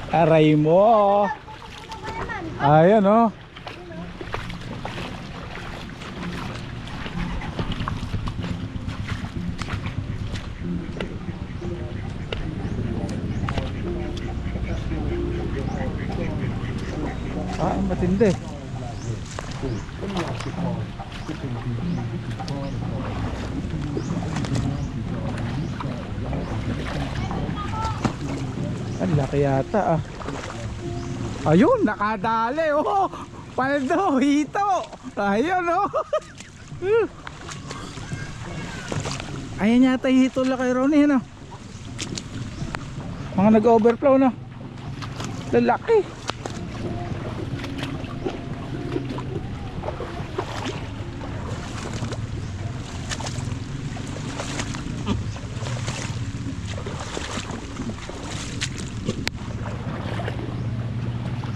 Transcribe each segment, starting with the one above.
Aray mo. Ayan oh. Matindi. Ang laki yata ah. Ayun, nakadali oh. Paldo, hito. Ayun oh. Ayan yata yung hito la kay Ronnie no. Mga nag-overflow no. Lalaki.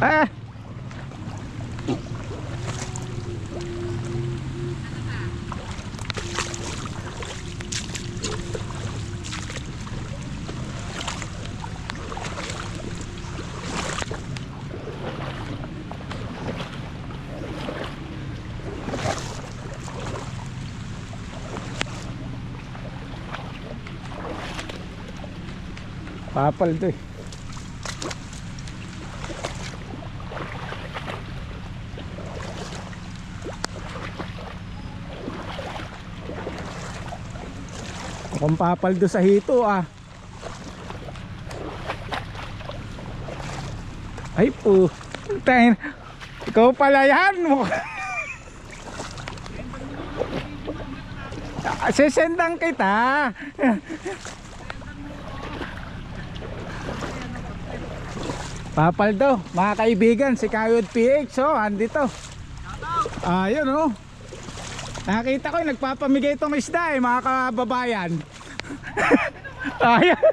Ah. Papal to eh. Kung papaldo sa hito ah. Ay po. Tayo. Ikaw pala yan mo. Sesendang kita. Papaldo, mga kaibigan, si Kayod PH oh, andito. Ayun oh. Nakita ko yung nagpapamigay itong isda mga kababayan. Ayun.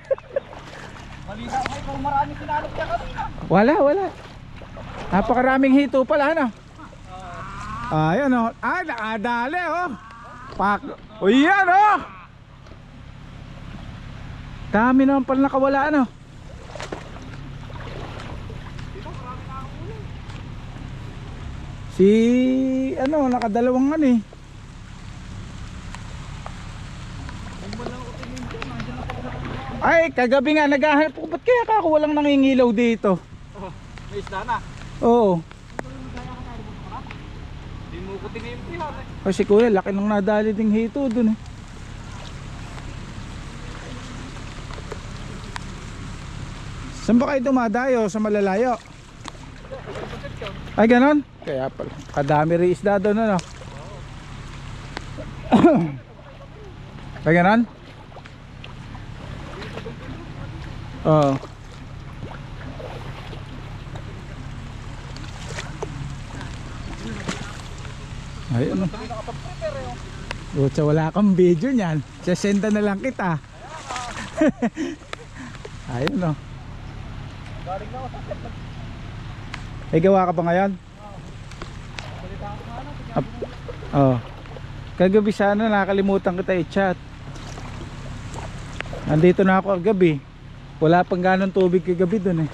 Malina ko kung marami sinalok niya kanina. Wala. Napakaraming hito pala ano. Ayun oh. Ah, nakadali oh. O yan oh. Dami naman pala nakawala ano. Si ano, nakadalawang ano eh. Ay, kagabi nga naghahanap ko. Ba't kaya ako walang nangingilaw dito? Oh, may isda na. Oo. Hindi mo ko tinimpi ha. Kasi kuya, laki nang nadali ding hito dun eh. Saan ba kayo dumadayo? Sa malalayo? Ay ganon? Kaya pala, kadami rin isda doon ano. Ay ganon? Oo. Ay ano? Butsa, wala kang video niyan. Sasenda na lang kita. Ayun o. Galing na ako sa set. Ay gawa ka ba ngayon? Oo. Kagabi sana nakalimutan kita i-chat. Andito na ako kagabi. Wala pang ganong tubig kagabi dun eh.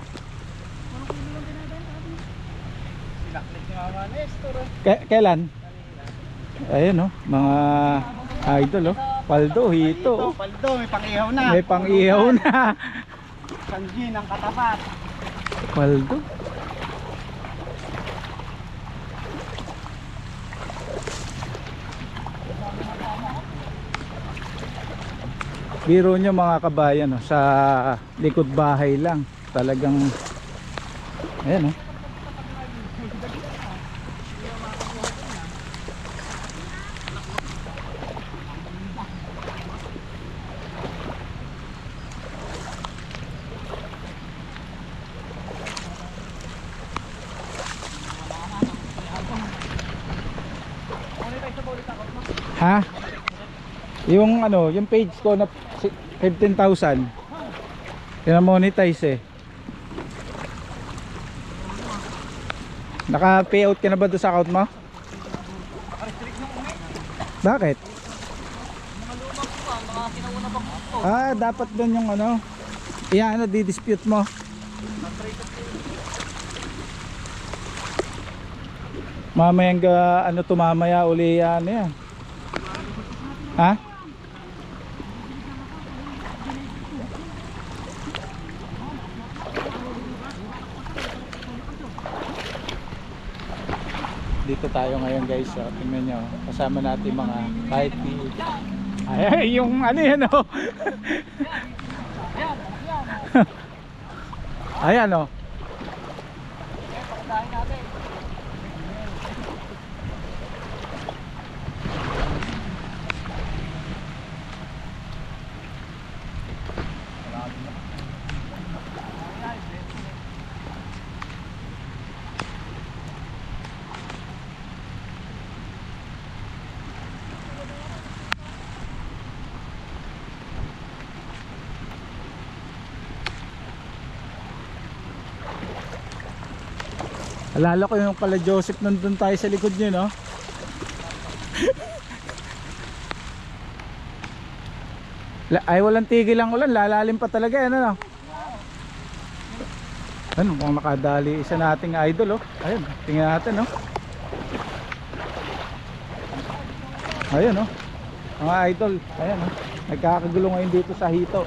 Sinaklik ni Mama Nestor. Kailan? Ayun oh, mga idol oh. Paldo, hito oh. Paldo, may pang-ihaw na. May pang-ihaw na. Sanji ng katapat. Paldo. Biro nyo mga kabayan oh, sa likod bahay lang. Talagang ayan oh. Ha? Yung ano, yung page ko na 15,000. Pina-monetize eh. Naka-payout ka na ba doon sa account mo? Naka-restrict nung umi. Bakit? Mga lumang ko mga kinauna bang ito. Dapat doon yung ano. Iyan, di-dispute mo. Mamayang ano to mamaya uli yan yan. Ha? Dito tayo ngayon guys, so, tingnan nyo, kasama natin mga kahit ay yung ano yan o. Ayan o. Alala ko yung pala Joseph nandun tayo sa likod nyo, no? Ay walang tigil ang ulan, lalalim pa talaga yan, ano? Ano, kung makadali isa nating idol, oh. Ayun, tingnan natin, oh. Ayun, oh. Mga idol, ayan, oh. Nagkakagulo ngayon dito sa hito.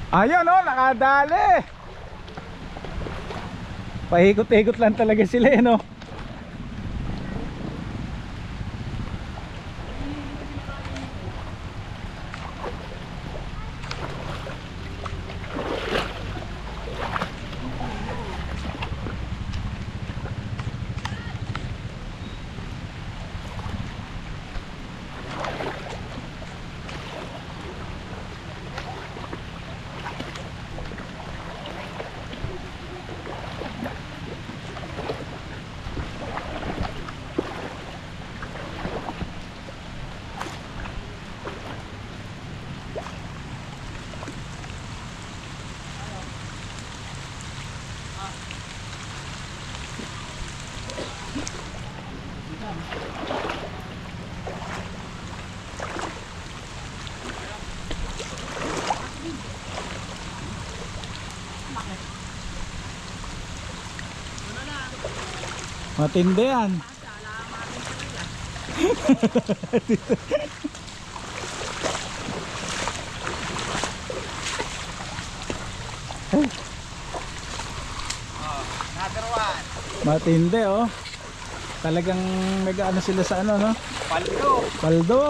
Ayun, oh, nakadali. Paikot-ikot lang talaga sila, no? Matindi yan. Matindi, oh. Talagang nag-ano sila sa ano, no? Paldo. Paldo.